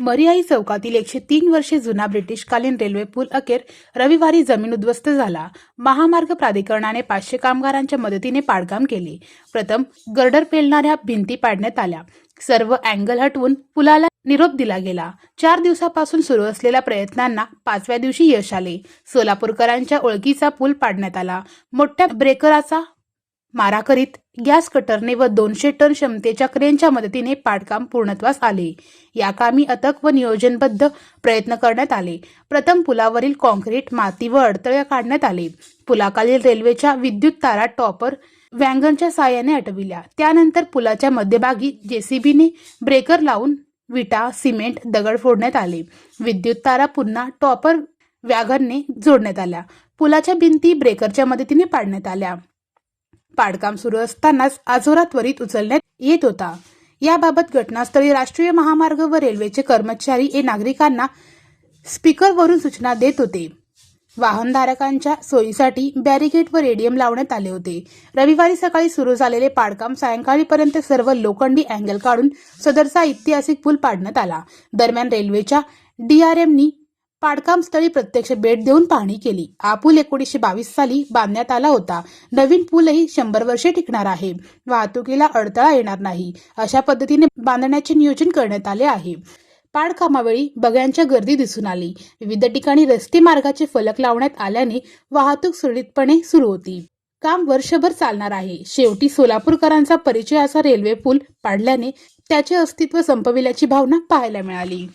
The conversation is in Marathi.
मरियाई चौकातील 103 वर्षे जुना ब्रिटिशकालीन रेल्वे पूल अखेर रविवारी जमीन उद्ध्वस्त झाला। महामार्ग प्राधिकरणाने 500 कामगारांच्या मदतीने पाडकाम केले। प्रथम गर्डर पेलणाऱ्या भिंती पाडण्यात आल्या। सर्व अँगल हटवून पुलाला निरोप दिला गेला। 4 दिवसापासून सुरू असलेल्या प्रयत्नांना 5व्या दिवशी यश आले। सोलापूरकरांच्या ओळखीचा पूल पाडण्यात आला। मोठ्या ब्रेकराचा मारा करीत गॅस कटरने व 200 टन क्षमतेच्या क्रेनच्या मदतीने पाडकाम पूर्णत्वास आले। या कामी अथक व नियोजनबद्ध प्रयत्न करण्यात आले। प्रथम पुलावरील कॉन्क्रीट, माती व अडथळे काढण्यात आले। पुलाखालील रेल्वेच्या विद्युत तारा टॉपर वॅगनच्या साहाय्याने हटविल्या। त्यानंतर पुलाच्या मध्यभागी जेसीबीने ब्रेकर लावून विटा, सिमेंट, दगड फोडण्यात आले। विद्युत तारा पुन्हा टॉपर वॅगनने जोडण्यात आल्या। पुलाच्या भिंती ब्रेकरच्या मदतीने पाडण्यात आल्या। पाडकाम सुरू असतानाच आजोरा त्वरित उचलण्यात येत होता। याबाबत घटनास्थळी राष्ट्रीय महामार्ग व रेल्वेचे कर्मचारी हे नागरिकांना स्पीकरवरून सूचना देत होते। वाहनधारकांच्या सोयीसाठी बॅरिकेड व रेडियम लावण्यात आले होते। रविवारी सकाळी सुरू झालेले पाडकाम सायंकाळीपर्यंत सर्व लोखंडी अँगल काढून सदरचा ऐतिहासिक पूल पाडण्यात आला। दरम्यान रेल्वेच्या DRMनी पाडकाम स्थळी प्रत्यक्ष भेट देऊन पाहणी केली। हा पूल 1922 साली बांधण्यात आला होता। नवीन पूलही 100 वर्षे टिकणार आहे। वाहतुकीला अडथळा येणार नाही अशा पद्धतीने बांधण्याचे नियोजन करण्यात आले आहे। पाडकामावेळी बघ्यांच्या गर्दी दिसून आली। विविध ठिकाणी रस्ते मार्गाचे फलक लावण्यात आल्याने वाहतूक सुरळीतपणे सुरू होती। काम वर्षभर चालणार आहे। शेवटी सोलापूरकरांचा परिचय असा रेल्वे पूल पाडल्याने त्याचे अस्तित्व संपविल्याची भावना पाहायला मिळाली।